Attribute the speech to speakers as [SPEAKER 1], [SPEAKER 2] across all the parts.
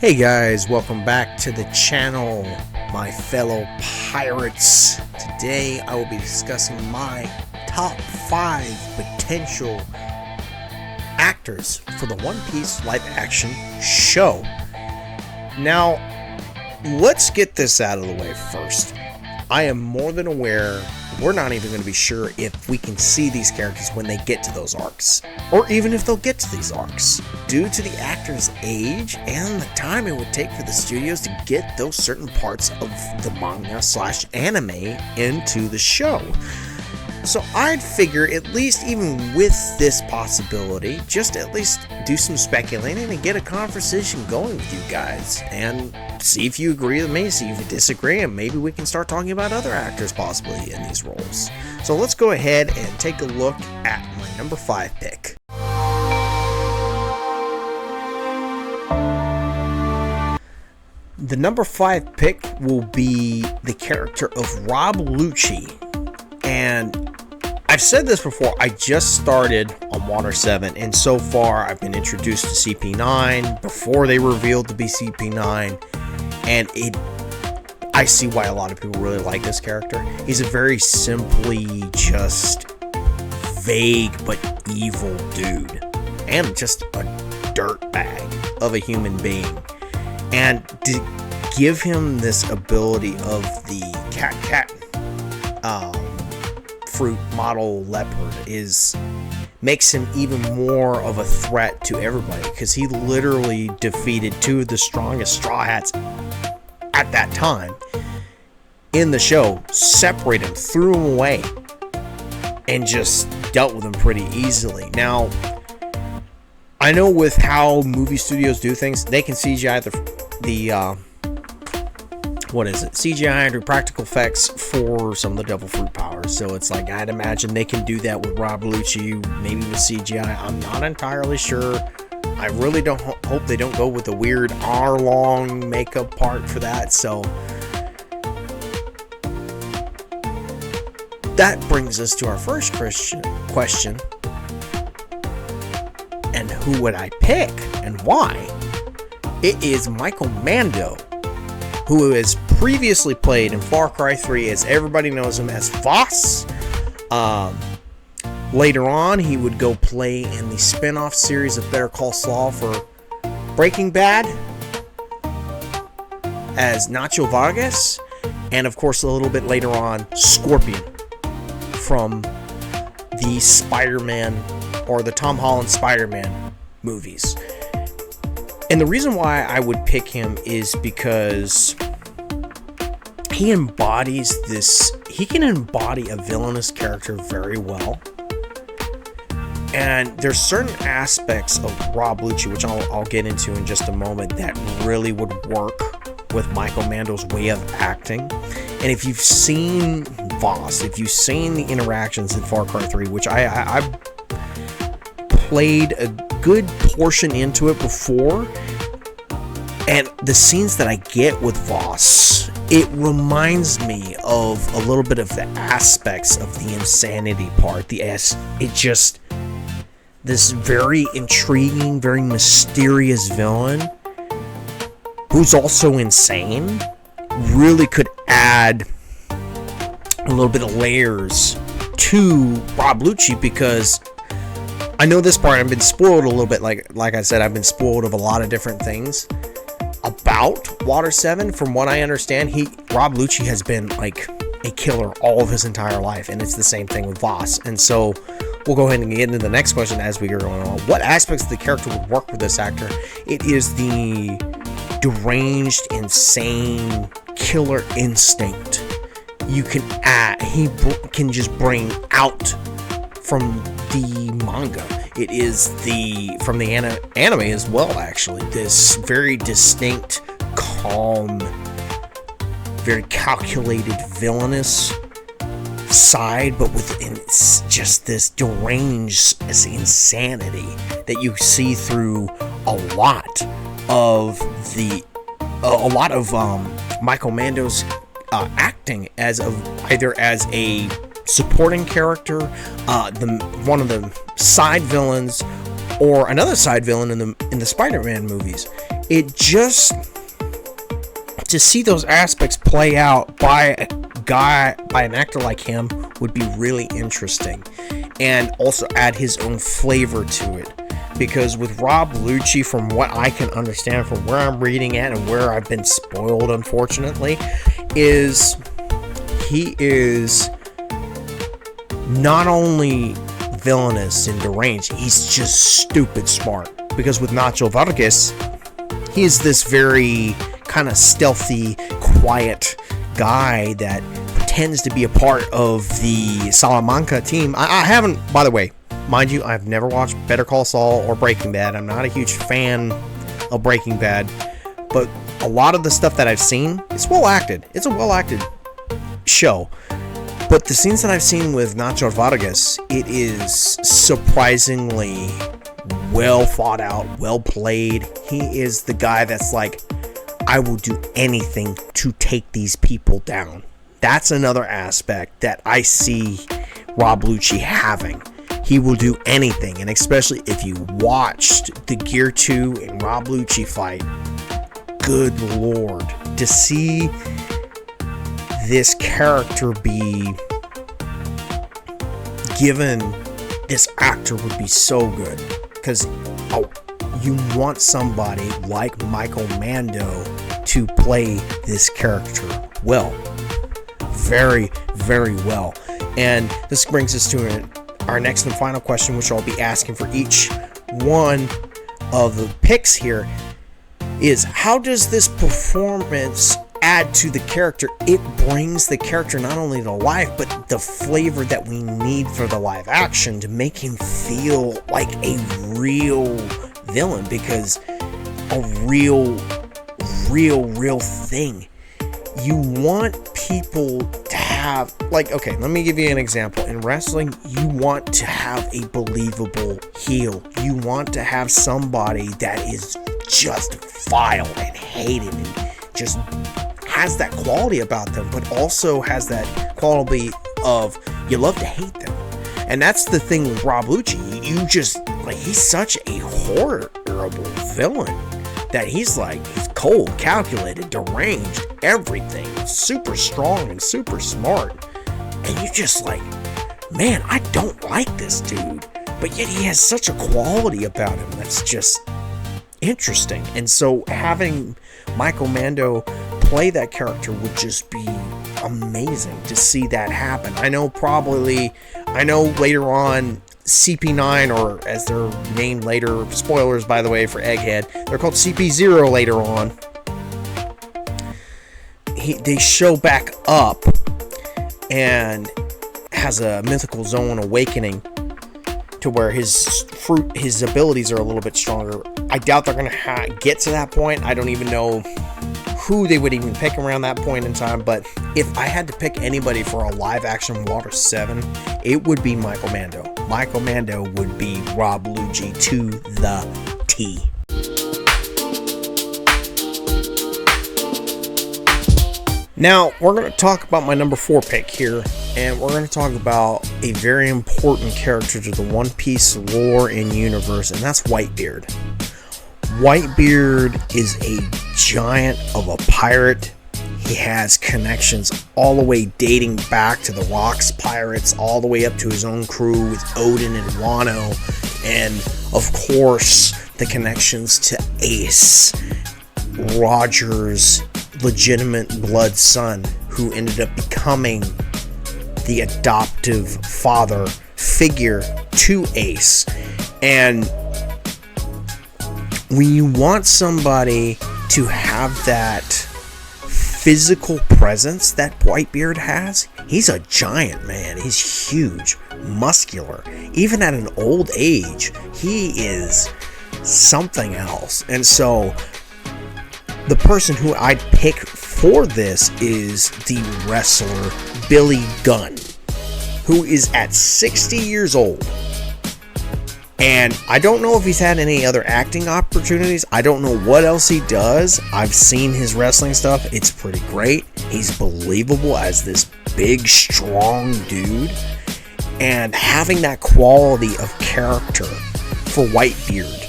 [SPEAKER 1] Hey guys, welcome back to the channel, my fellow pirates. Today I will be discussing my top 5 potential actors for the One Piece live action show. Now, let's get this out of the way first. I am more than aware we're not even going to be sure if we can see these characters when they get to those arcs, or even if they'll get to these arcs, due to the actor's age and the time it would take for the studios to get those certain parts of the manga/anime into the show. So I'd figure, at least even with this possibility, just at least do some speculating and get a conversation going with you guys, and see if you agree with me, see if you disagree, and maybe we can start talking about other actors possibly in these roles. So let's go ahead and take a look at my number 5 pick. The number 5 pick will be the character of Rob Lucci. And I've said this before, I just started on Water 7, and so far I've been introduced to CP9 before they revealed to be CP9, and I see why a lot of people really like this character. He's a very simply just vague but evil dude, and just a dirtbag of a human being. And to give him this ability of the cat fruit model leopard makes him even more of a threat to everybody, because he literally defeated 2 of the strongest Straw Hats at that time in the show, separated them, threw them away, and just dealt with them pretty easily. Now, I know with how movie studios do things, they can CGI CGI and do practical effects for some of the Devil Fruit powers. So it's like, I'd imagine they can do that with Rob Lucci, maybe with CGI. I'm not entirely sure. I really don't hope they don't go with the weird hour-long makeup part for that. So that brings us to our first question. And who would I pick and why? It is Michael Mando, who has previously played in Far Cry 3, as everybody knows him as Voss. Later on, he would go play in the spin-off series of Better Call Saul for Breaking Bad as Nacho Vargas, and of course a little bit later on, Scorpion from the Spider-Man, or the Tom Holland Spider-Man movies. And the reason why I would pick him is because he embodies this. He can embody a villainous character very well. And there's certain aspects of Rob Lucci, which I'll get into in just a moment, that really would work with Michael Mando's way of acting. And if you've seen Voss, if you've seen the interactions in Far Cry 3, which I've played a good portion into it before, and the scenes that I get with Voss, it reminds me of a little bit of the aspects of the insanity part. This very intriguing, very mysterious villain who's also insane really could add a little bit of layers to Rob Lucci, because I know this part, I've been spoiled a little bit. Like I said, I've been spoiled of a lot of different things about Water 7. From what I understand, Rob Lucci has been like a killer all of his entire life, and it's the same thing with Voss. And so we'll go ahead and get into the next question as we go on. What aspects of the character would work with this actor? It is the deranged, insane killer instinct he can just bring out from the manga. It is from the anime as well, actually. This very distinct, calm, very calculated, villainous side, but with just this deranged insanity that you see through a lot of Michael Mando's acting either as a supporting character, one of the side villains, or another side villain in the Spider-Man movies. it just, to see those aspects play out by an actor like him would be really interesting, and also add his own flavor to it. Because with Rob Lucci, from what I can understand, from where I'm reading at and where I've been spoiled, unfortunately, is he is not only villainous and deranged, he's just stupid smart. Because with Nacho Vargas, he is this very kind of stealthy, quiet guy that pretends to be a part of the Salamanca team. I haven't, by the way, mind you, I've never watched Better Call Saul or Breaking Bad. I'm not a huge fan of Breaking Bad, but a lot of the stuff that I've seen, it's well acted. It's a well acted show. But the scenes that I've seen with Nacho Vargas, it is surprisingly well thought out, well played. He is the guy that's like, I will do anything to take these people down. That's another aspect that I see Rob Lucci having. He will do anything, and especially if you watched the Gear 2 and Rob Lucci fight, good lord, to see this character be given, this actor would be so good, because you want somebody like Michael Mando to play this character well, very, very well. And this brings us to our next and final question, which I'll be asking for each one of the picks here, is how does this performance add to the character? It brings the character not only to life, but the flavor that we need for the live action to make him feel like a real villain, because a real thing. You want people to have, like, okay, let me give you an example. In wrestling, you want to have a believable heel. You want to have somebody that is just vile and hated and just has that quality about them, but also has that quality of you love to hate them. And that's the thing with Rob Lucci. You just, like, he's such a horrible villain that he's cold, calculated, deranged, everything, super strong and super smart. And you just like, man, I don't like this dude. But yet he has such a quality about him that's just interesting. And so having Michael Mando play that character would just be amazing to see that happen. I know later on CP9, or as they're named later, spoilers by the way for Egghead, they're called CP0 later on. They show back up and has a mythical zone awakening to where his abilities are a little bit stronger. I doubt they're going to get to that point. I don't even know who they would even pick around that point in time, but if I had to pick anybody for a live action Water 7, it would be Michael Mando. Michael Mando would be Rob Lucci to the T. Now, we're going to talk about my number 4 pick here, and we're going to talk about a very important character to the One Piece lore and universe, and that's Whitebeard. Whitebeard is a giant of a pirate. He has connections all the way dating back to the Rocks Pirates, all the way up to his own crew with Odin and Wano, and of course the connections to Ace, Roger's legitimate blood son, who ended up becoming the adoptive father figure to Ace. And when you want somebody to have that physical presence that Whitebeard has, he's a giant, man. He's huge, muscular. Even at an old age, he is something else. And so the person who I'd pick for this is the wrestler Billy Gunn, who is at 60 years old. And I don't know if he's had any other acting opportunities. I don't know what else he does. I've seen his wrestling stuff. It's pretty great. He's believable as this big, strong dude. And having that quality of character for Whitebeard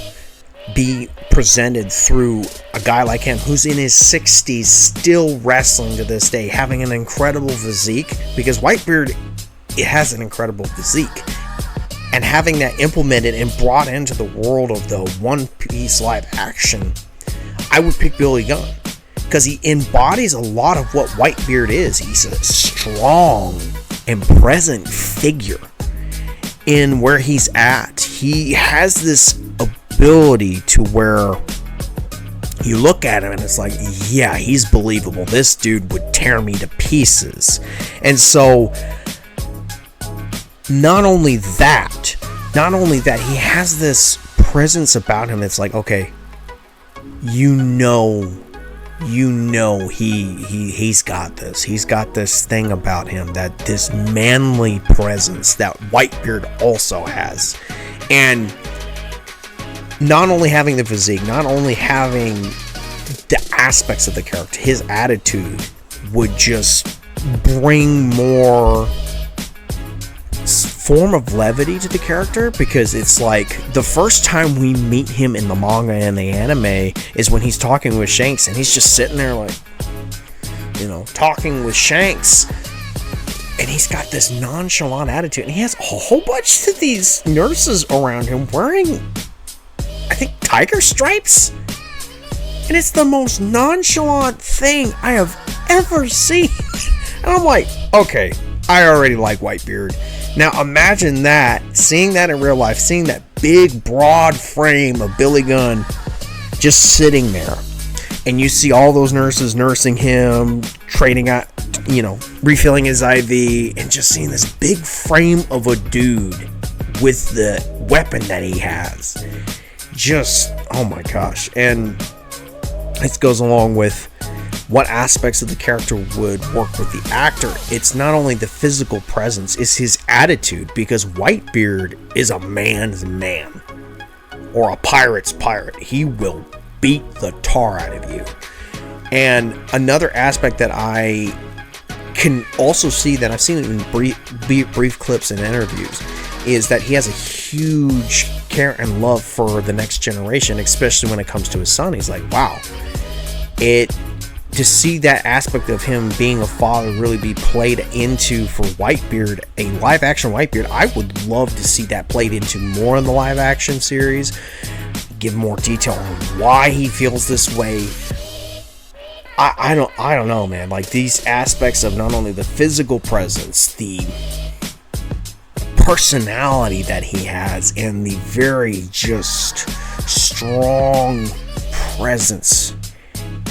[SPEAKER 1] be presented through a guy like him who's in his 60s still wrestling to this day, having an incredible physique, because Whitebeard, it has an incredible physique, and having that implemented and brought into the world of the One Piece live action, I would pick Billy Gunn, because he embodies a lot of what Whitebeard is. He's a strong and present figure in where he's at. He has this ability to where you look at him and it's like, yeah, he's believable. This dude would tear me to pieces. And so not only that, he has this presence about him. It's like, okay, he's got this. He's got this thing about him, that this manly presence that Whitebeard also has. And not only having the physique, not only having the aspects of the character, his attitude would just bring more form of levity to the character, because it's like the first time we meet him in the manga and the anime is when he's talking with Shanks, and he's just sitting there like, talking with Shanks, and he's got this nonchalant attitude, and he has a whole bunch of these nurses around him wearing, I think, tiger stripes, and it's the most nonchalant thing I have ever seen. And I'm like, okay, I already like Whitebeard. Now imagine that, seeing that in real life, seeing that big broad frame of Billy Gunn just sitting there, and you see all those nurses nursing him, trading out, refilling his IV, and just seeing this big frame of a dude with the weapon that he has. Just, oh my gosh. And it goes along with what aspects of the character would work with the actor. It's not only the physical presence, it's his attitude, because Whitebeard is a man's man, or a pirate's pirate. He will beat the tar out of you. And another aspect that I can also see, that I've seen in brief clips and interviews, is that he has a huge care and love for the next generation, especially when it comes to his son. He's like, wow, to see that aspect of him being a father really be played into for Whitebeard, a live action Whitebeard, I would love to see that played into more in the live action series. Give more detail on why he feels this way. I don't know, man. Like, these aspects of not only the physical presence, the personality that he has, and the very just strong presence,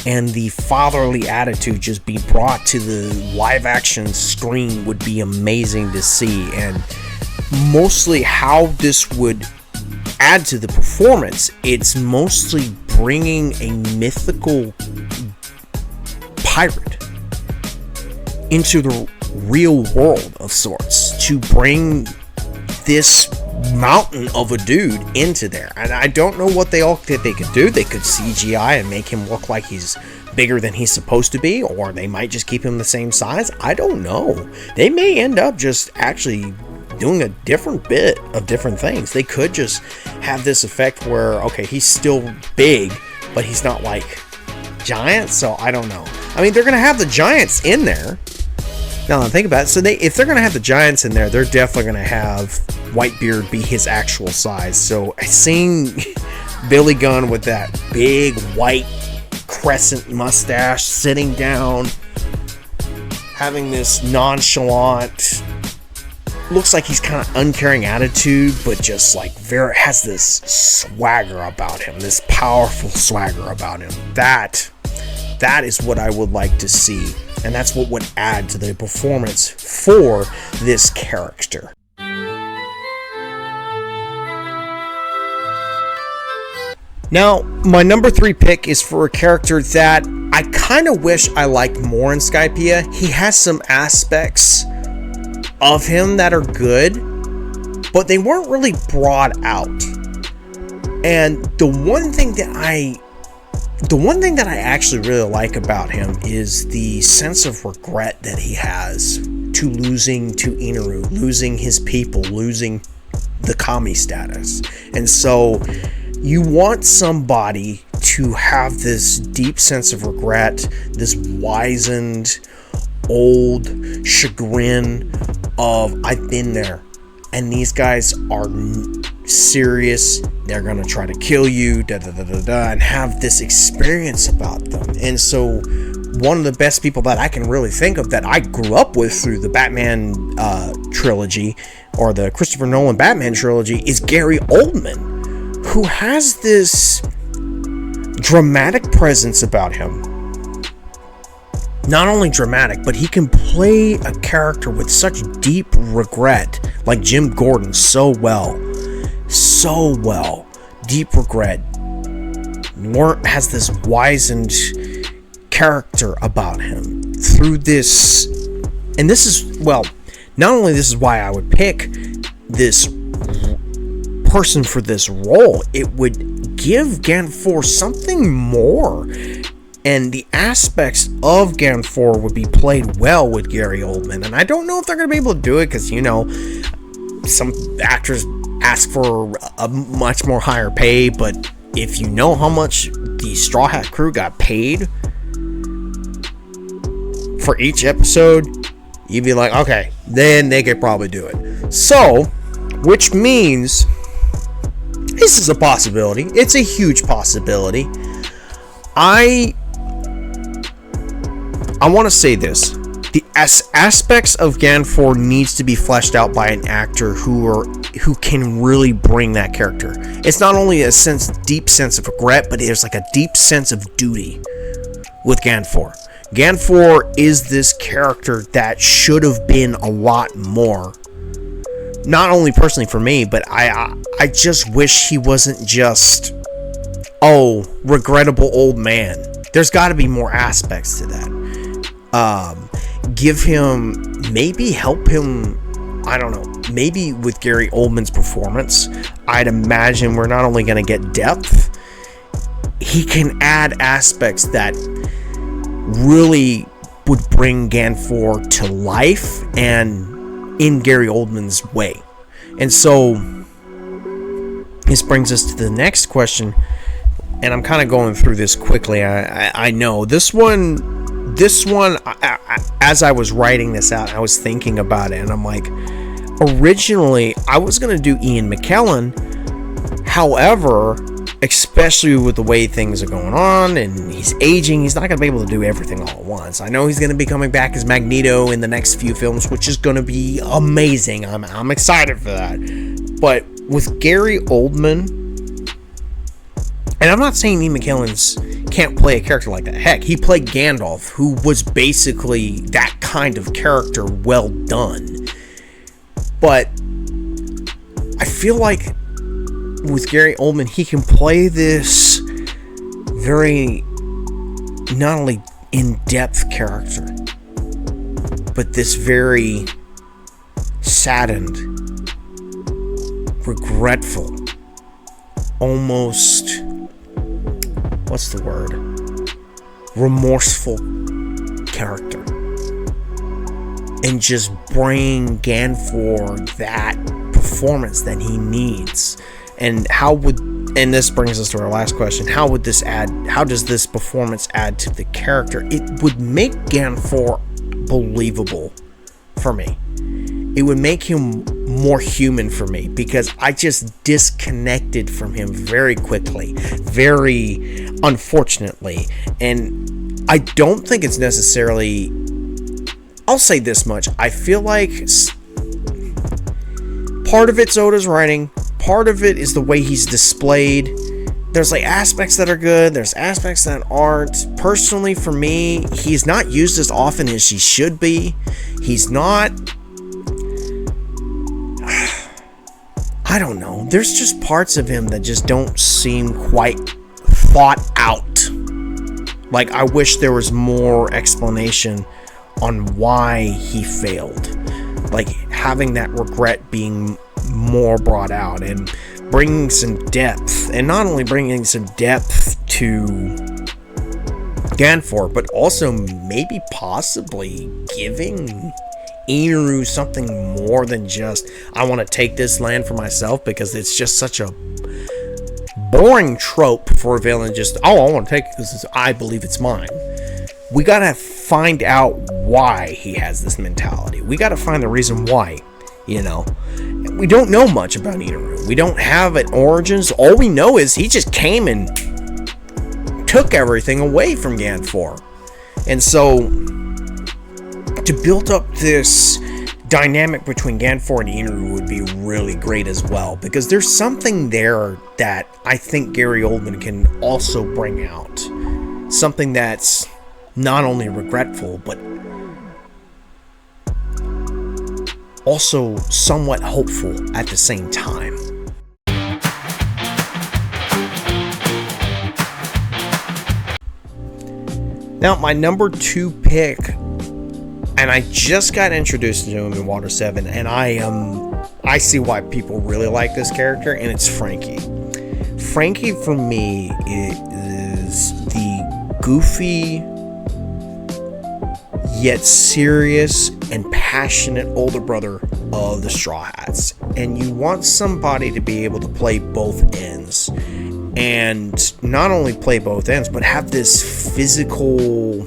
[SPEAKER 1] and the fatherly attitude just be brought to the live action screen would be amazing to see. And mostly how this would add to the performance, it's mostly bringing a mythical pirate into the real world of sorts, to bring this mountain of a dude into there. And I don't know what they could do. They could CGI and make him look like he's bigger than he's supposed to be, or they might just keep him the same size. I don't know. They may end up just actually doing a different bit of different things. They could just have this effect where, okay, he's still big, but he's not like giant. So I don't know. I mean, they're gonna have the giants in there. Now that I think about it, so if they're gonna have the giants in there, they're definitely gonna have Whitebeard be his actual size. So seeing Billy Gunn with that big white crescent mustache, sitting down, having this nonchalant, looks like he's kind of uncaring attitude, but just like has this swagger about him, this powerful swagger about him. That is what I would like to see, and that's what would add to the performance for this character. Now, my number 3 pick is for a character that I kind of wish I liked more in Skypiea. He has some aspects of him that are good, but they weren't really brought out. And the one thing that I actually really like about him is the sense of regret that he has to losing to Inaru, losing his people, losing the Kami status. And so You want somebody to have this deep sense of regret, this wizened, old chagrin of, I've been there, and these guys are serious, they're gonna try to kill you, and have this experience about them. And so one of the best people that I can really think of that I grew up with through the Batman trilogy, or the Christopher Nolan Batman trilogy, is Gary Oldman, who has this dramatic presence about him. Not only dramatic, but he can play a character with such deep regret, like Jim Gordon, so well. Deep regret. Has this wizened character about him through this. And this is, well, not only this is why I would pick this person for this role, it would give Ganfor something more. And the aspects of Ganfor would be played well with Gary Oldman. And I don't know if they're going to be able to do it because, you know, some actors ask for a much more higher pay. But if you know how much the Straw Hat crew got paid for each episode, you'd be like, okay, then they could probably do it. So, which means this is a possibility. It's a huge possibility. I want to say this. The aspects of Ganfor needs to be fleshed out by an actor who can really bring that character. It's not only a deep sense of regret, but there's like a deep sense of duty with Ganfor. Ganfor is this character that should have been a lot more. Not only personally for me, but I just wish he wasn't just, regrettable old man. There's got to be more aspects to that. Give him, maybe help him, I don't know, maybe with Gary Oldman's performance, I'd imagine we're not only going to get depth, he can add aspects that really would bring Ganfor to life and in Gary Oldman's way. And so this brings us to the next question, and I'm kind of going through this quickly. I know this one, as I was writing this out, I was thinking about it, and I'm like, originally I was going to do Ian McKellen. However, especially with the way things are going on and he's aging, he's not going to be able to do everything all at once. I know he's going to be coming back as Magneto in the next few films, which is going to be amazing. I'm excited for that. But with Gary Oldman, and I'm not saying Ian McKellen can't play a character like that. Heck, he played Gandalf, who was basically that kind of character well done. But I feel like with Gary Oldman, he can play this very, not only in-depth character, but this very saddened, regretful, almost, what's the word? Remorseful character. And just bring Ganfor that performance that he needs. And and this brings us to our last question, how does this performance add to the character? It would make Ganfor believable for me. It would make him more human for me, because I just disconnected from him very quickly, very unfortunately. And I don't think it's necessarily, I'll say this much, I feel like part of it's Oda's writing, part of it is the way he's displayed. There's like aspects that are good, there's aspects that aren't. Personally, for me, he's not used as often as he should be. He's not, I don't know, there's just parts of him that just don't seem quite thought out. Like, I wish there was more explanation on why he failed. Like, having that regret being more brought out and bringing some depth, and not only bringing some depth to Ganfor, but also maybe possibly giving Inaru something more than just, I want to take this land for myself, because it's just such a boring trope for a villain. Just, oh, I want to take it because I believe it's mine. We gotta find out why he has this mentality. We gotta find the reason why. You know, we don't know much about Inaru. We don't have an origins. All we know is he just came and took everything away from Ganfor. And so, to build up this dynamic between Ganfor and Inaru would be really great as well, because there's something there that I think Gary Oldman can also bring out. Something that's not only regretful, but also somewhat hopeful at the same time. Now, my number 2 pick, and I just got introduced to him in Water 7, and I see why people really like this character, and it's Frankie. Frankie, for me, is the goofy yet serious and passionate older brother of the Straw Hats. And you want somebody to be able to play both ends. And not only play both ends, but have this physical,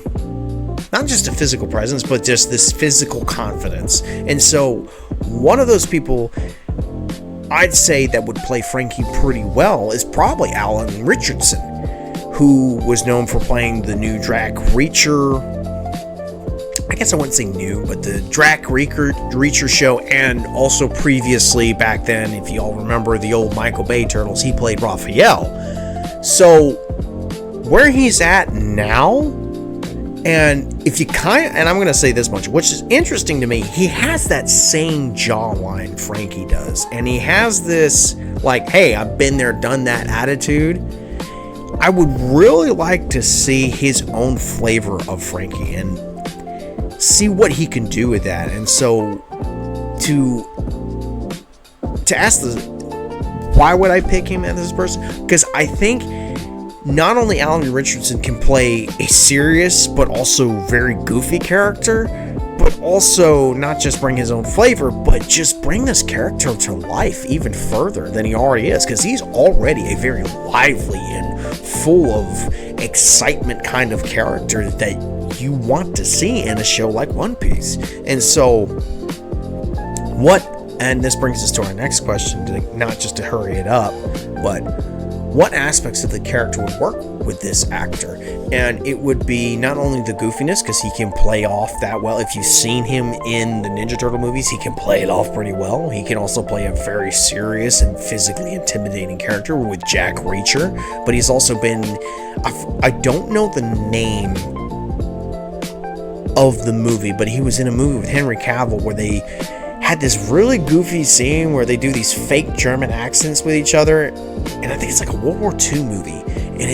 [SPEAKER 1] not just a physical presence, but just this physical confidence. And so one of those people I'd say that would play Frankie pretty well is probably Alan Richardson, who was known for playing the new Drac Reacher. I guess I wouldn't say new, but the Drac Reacher show, and also previously back then, if you all remember the old Michael Bay Turtles, he played Raphael. So where he's at now, and if you and I'm going to say this much, which is interesting to me, he has that same jawline Frankie does, and he has this like, hey, I've been there, done that attitude. I would really like to see his own flavor of Frankie and see what he can do with that. And so to ask why would I pick him as this person? Because I think not only Alan Richardson can play a serious but also very goofy character, but also not just bring his own flavor, but just bring this character to life even further than he already is, because he's already a very lively and full of excitement kind of character that you want to see in a show like One Piece. And so and this brings us to our next question, not just to hurry it up, but what aspects of the character would work with this actor? And it would be not only the goofiness, because he can play off that well. If you've seen him in the Ninja Turtle movies, he can play it off pretty well. He can also play a very serious and physically intimidating character with Jack Reacher, but he's also been, I don't know the name of the movie, but he was in a movie with Henry Cavill where they had this really goofy scene where they do these fake German accents with each other, and I think it's like a World War II movie, and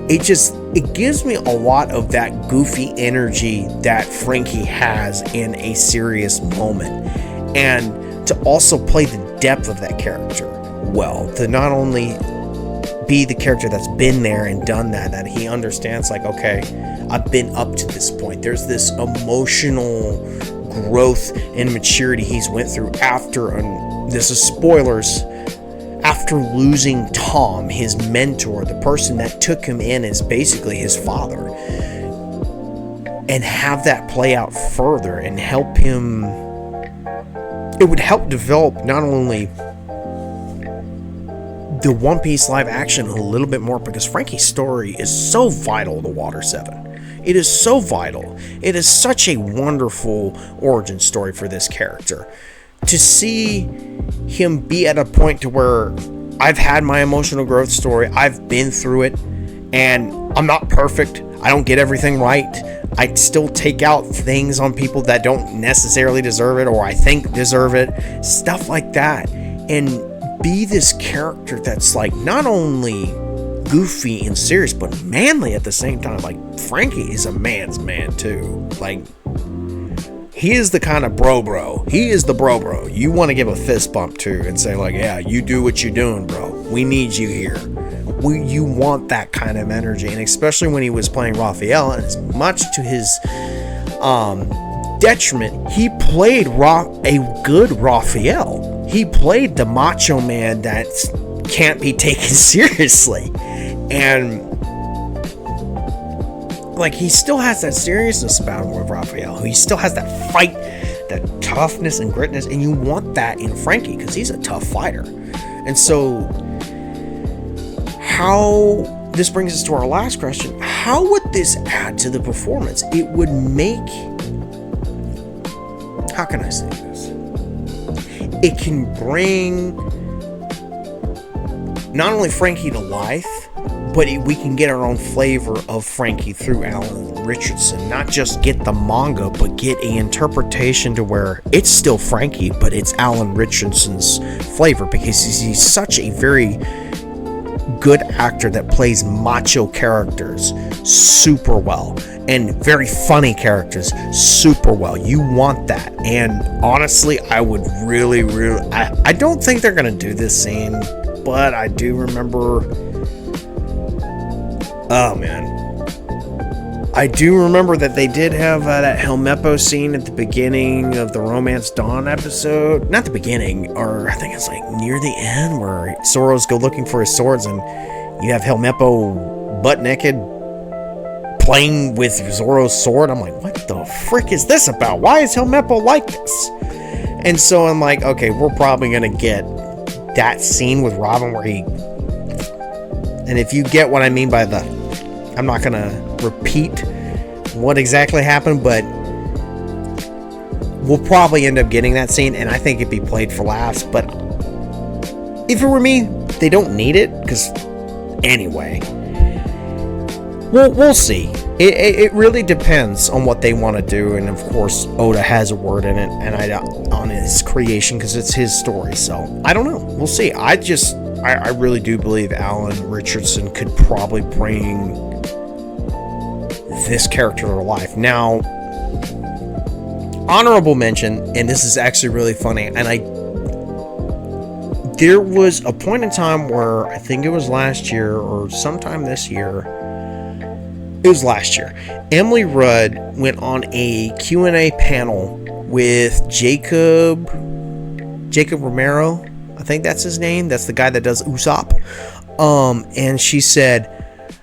[SPEAKER 1] it gives me a lot of that goofy energy that Frankie has in a serious moment, and to also play the depth of that character well, to not only be the character that's been there and done that he understands, like, okay, I've been up to this point. There's this emotional growth and maturity he's went through after, and this is spoilers, after losing Tom, his mentor, the person that took him in as basically his father, and have that play out further and help him. It would help develop not only the One Piece live action a little bit more, because Frankie's story is so vital to Water 7. It is so vital. It is such a wonderful origin story for this character. To see him be at a point to where I've had my emotional growth story, I've been through it, and I'm not perfect. I don't get everything right. I still take out things on people that don't necessarily deserve it, or I think deserve it, stuff like that. And be this character that's like not only goofy and serious, but manly at the same time. Like, Frankie is a man's man too. Like, he is the kind of bro. He is the bro you want to give a fist bump to and say, like, yeah, you do what you're doing, bro. We need you here. You want that kind of energy. And especially when he was playing Raphael, and as much to his detriment, he played a good Raphael. He played the macho man that's can't be taken seriously. And like, he still has that seriousness about him with Raphael. He still has that fight, that toughness and gritness, and you want that in Frankie because he's a tough fighter. And so, how this brings us to our last question: how would this add to the performance? It would make, how can I say this? It can bring not only Frankie to life, but we can get our own flavor of Frankie through Alan Richardson. Not just get the manga, but get an interpretation to where it's still Frankie, but it's Alan Richardson's flavor, because he's such a very good actor that plays macho characters super well, and very funny characters super well. You want that. And honestly, I would really, I don't think they're going to do this scene, but I do remember, oh man, I do remember that they did have that Helmeppo scene at the beginning of the Romance Dawn episode. Not the beginning, or I think it's like near the end, where Soros go looking for his swords and you have Helmeppo butt naked playing with Zoro's sword. I'm like, what the frick is this about? Why is Helmeppo like this? And so I'm like, okay, we're probably gonna get that scene with Robin where he, and if you get what I mean by the, I'm not gonna repeat what exactly happened, but we'll probably end up getting that scene, and I think it'd be played for laughs. But if it were me, they don't need it, because anyway, we'll see. It really depends on what they want to do, and of course Oda has a word in it, and on his creation, because it's his story. So I don't know. We'll see. I really do believe Alan Richardson could probably bring this character to life. Now, honorable mention, and this is actually really funny, and there was a point in time where I think it was last year or sometime this year. It was last year. Emily Rudd went on a Q&A panel with Jacob Romero. I think that's his name. That's the guy that does Usopp. And she said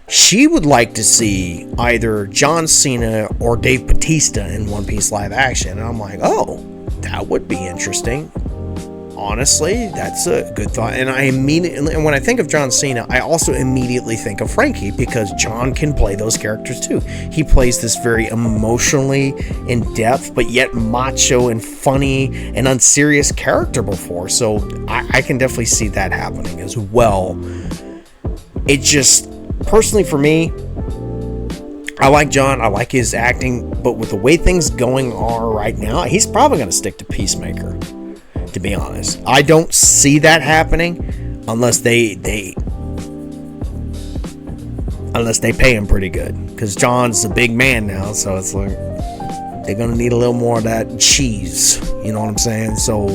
[SPEAKER 1] she would like to see either John Cena or Dave Bautista in One Piece live action. And I'm like, oh, that would be interesting. Honestly, that's a good thought. And and when I think of John Cena, I also immediately think of Frankie, because John can play those characters too. He plays this very emotionally in-depth, but yet macho and funny and unserious character before. So I can definitely see that happening as well. It just, personally for me, I like John, I like his acting, but with the way things going are right now, he's probably going to stick to Peacemaker. To be honest, I don't see that happening unless they pay him pretty good, because John's a big man now, so it's like they're gonna need a little more of that cheese, you know what I'm saying? So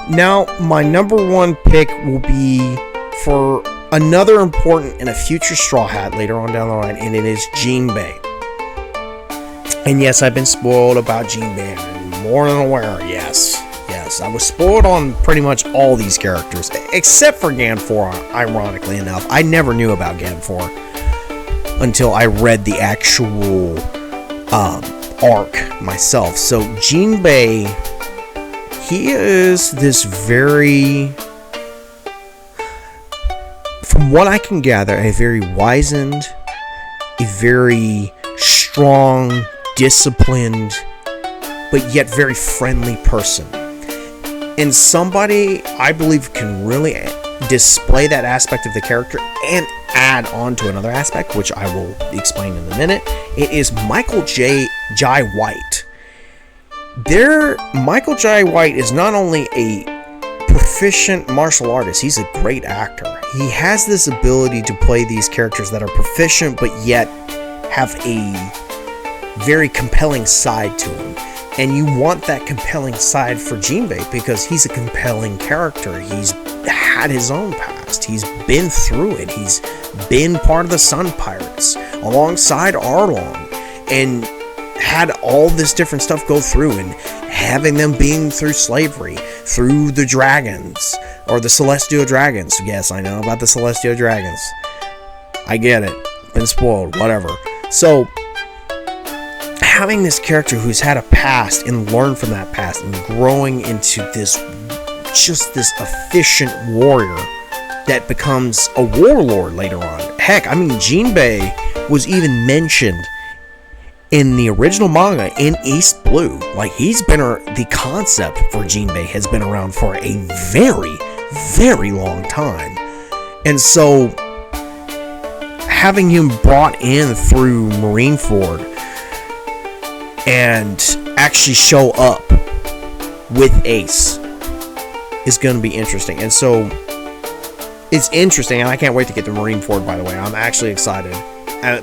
[SPEAKER 1] now my number one pick will be for another important and a future Straw Hat later on down the line, and it is Jinbei. And yes, I've been spoiled about Jinbei. I'm more than aware. Yes, I was spoiled on pretty much all these characters, except for Ganfor, ironically enough. I never knew about Ganfor until I read the actual arc myself. So Jinbei, he is this very, from what I can gather, a very wizened, a very strong, disciplined, but yet very friendly person. And somebody I believe can really display that aspect of the character and add on to another aspect, which I will explain in a minute. It is Michael Jai White. Michael Jai White is not only a proficient martial artist, he's a great actor. He has this ability to play these characters that are proficient but yet have a very compelling side to him. And you want that compelling side for Jinbei because he's a compelling character. He's had his own past. He's been through it. He's been part of the Sun Pirates alongside Arlong. And had all this different stuff go through, and having them being through slavery, through the dragons, or the celestial dragons. Yes, I know about the celestial dragons. I get it. Been spoiled, whatever. So, having this character who's had a past and learned from that past and growing into this efficient warrior that becomes a warlord later on. Heck, I mean, Jinbei was even mentioned in the original manga in East Blue. Like, the concept for Jinbei has been around for a very, very long time. And so, having him brought in through Marineford and actually show up with Ace is going to be interesting. And so, it's interesting, and I can't wait to get to Marineford, by the way. I'm actually excited.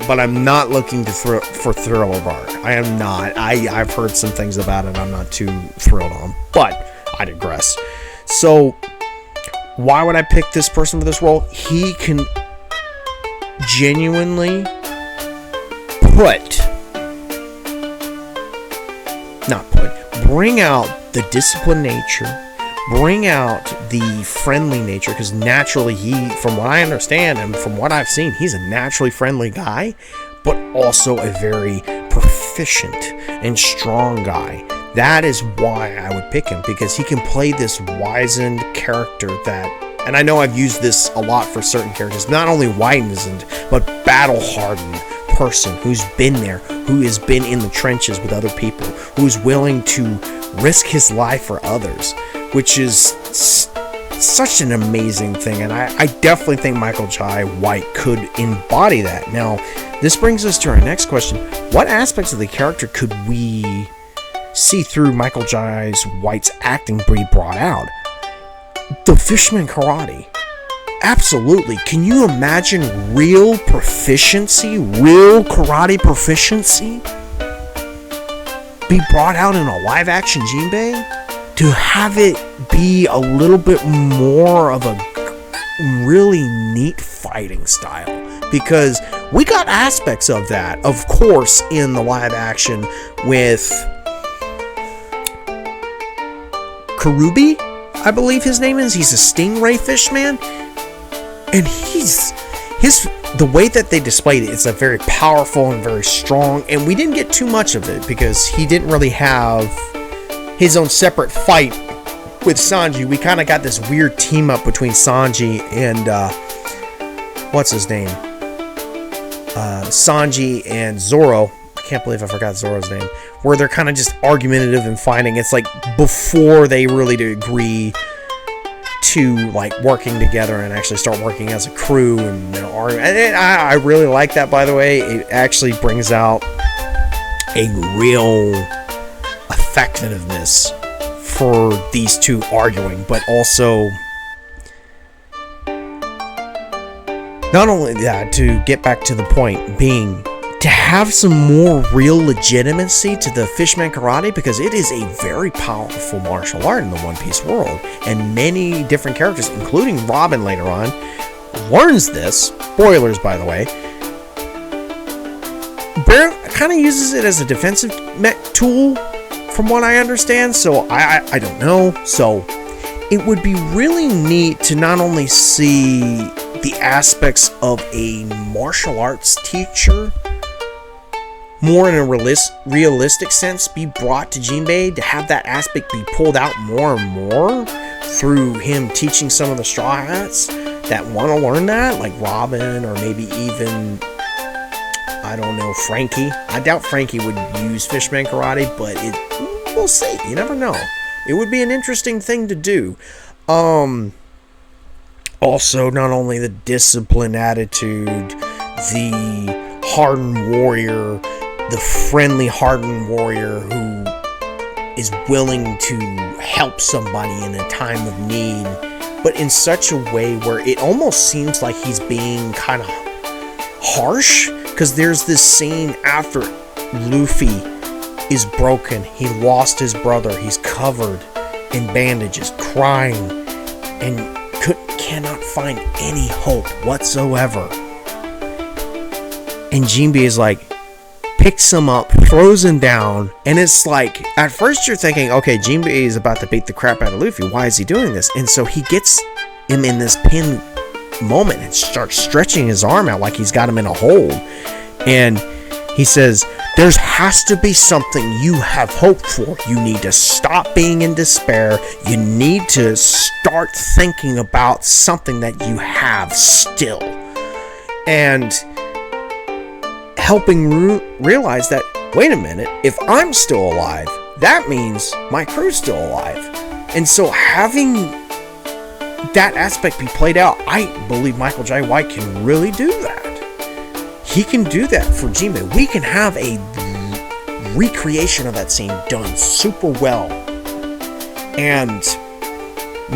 [SPEAKER 1] But I'm not looking for Thriller Bark. I am not. I've heard some things about it I'm not too thrilled on. But I digress. So, why would I pick this person for this role? He can genuinely bring out the disciplined nature, bring out the friendly nature, because naturally from what I understand and from what I've seen, he's a naturally friendly guy, but also a very proficient and strong guy. That is why I would pick him, because he can play this wizened character that, and I know I've used this a lot for certain characters, not only wizened, but battle-hardened person who's been there, who has been in the trenches with other people, who's willing to risk his life for others, which is such an amazing thing. And I definitely think Michael Jai White could embody that. Now, this brings us to our next question. What aspects of the character could we see through Michael Jai White's acting be brought out? The Fishman Karate. Absolutely. Can you imagine real karate proficiency be brought out in a live action Jinbei? To have it be a little bit more of a really neat fighting style, because we got aspects of that, of course, in the live action with Karubi, I believe his name is. He's a stingray fishman, and the way that they displayed it's a very powerful and very strong, and we didn't get too much of it because he didn't really have his own separate fight with Sanji. We kind of got this weird team up between Sanji and what's his name? Sanji and Zoro. I can't believe I forgot Zoro's name. Where they're kind of just argumentative and fighting. It's like before they really agree to like working together and actually start working as a crew and I really like that, by the way. It actually brings out a real effectiveness for these two arguing, but also not only that, to get back to the point being to have some more real legitimacy to the Fishman Karate, because it is a very powerful martial art in the One Piece world, and many different characters, including Robin later on, learns this. Spoilers, by the way. Bear kind of uses it as a defensive tool, from what I understand, so I don't know. So it would be really neat to not only see the aspects of a martial arts teacher more in a realistic sense be brought to Jinbei, to have that aspect be pulled out more and more through him teaching some of the Straw Hats that want to learn that, like Robin, or maybe even, I don't know, Frankie. I doubt Frankie would use Fishman Karate, but we'll see. You never know. It would be an interesting thing to do. Also, not only the disciplined attitude, the hardened warrior, the friendly hardened warrior who is willing to help somebody in a time of need, but in such a way where it almost seems like he's being kind of harsh, because there's this scene after Luffy is broken, he lost his brother, he's covered in bandages, crying, and cannot find any hope whatsoever. And Jinbei is like, picks him up, throws him down, and it's like, at first you're thinking, okay, Jinbei is about to beat the crap out of Luffy. Why is he doing this? And so he gets him in this pin moment and starts stretching his arm out like he's got him in a hold. And he says, there has to be something you have hoped for. You need to stop being in despair. You need to start thinking about something that you have still. And helping realize that, wait a minute, if I'm still alive, that means my crew's still alive. And so having that aspect be played out, I believe Michael J. White can really do that. He can do that for Jinbei. We can have a recreation of that scene done super well. And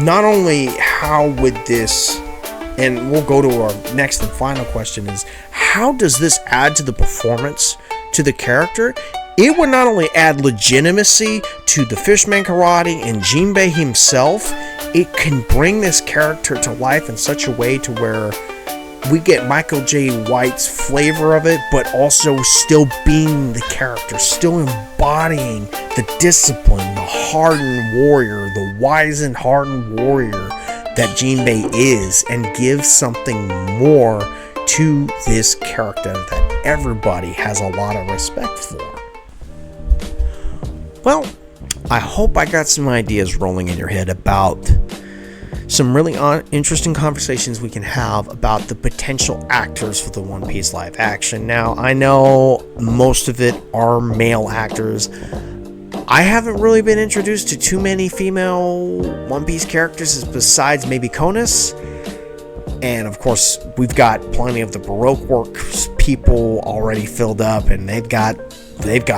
[SPEAKER 1] not only how would this, and we'll go to our next and final question, is how does this add to the performance, to the character? It would not only add legitimacy to the Fishman Karate and Jinbei himself, it can bring this character to life in such a way to where we get Michael J. White's flavor of it, but also still being the character, still embodying the discipline, the hardened warrior, the wise and hardened warrior that Jinbei is, and give something more to this character that everybody has a lot of respect for. Well, I hope I got some ideas rolling in your head about some really interesting conversations we can have about the potential actors for the One Piece live action. Now, I know most of it are male actors. I haven't really been introduced to too many female One Piece characters besides maybe Konis. And of course, we've got plenty of the Baroque work people already filled up, and they've got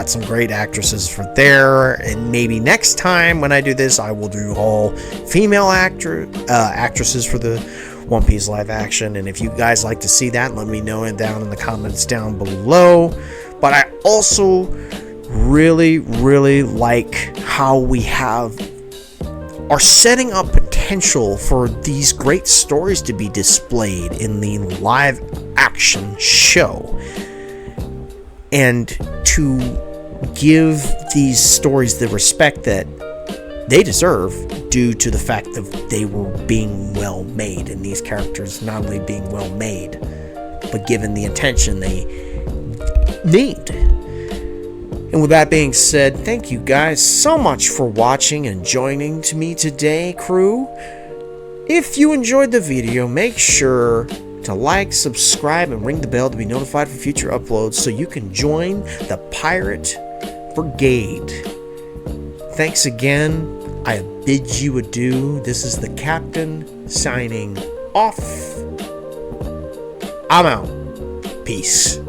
[SPEAKER 1] some great actresses for there. And maybe next time when I do this, I will do all female actresses for the One Piece live action. And if you guys like to see that, let me know it down in the comments down below. But I also really like how we are setting up potential for these great stories to be displayed in the live action show, and to give these stories the respect that they deserve due to the fact that they were being well made, and these characters not only being well made but given the attention they need. And with that being said, thank you guys so much for watching and joining me today, crew. If you enjoyed the video, make sure to like, subscribe, and ring the bell to be notified for future uploads so you can join the Pirate Brigade. Thanks again. I bid you adieu. This is the Captain signing off. I'm out. Peace.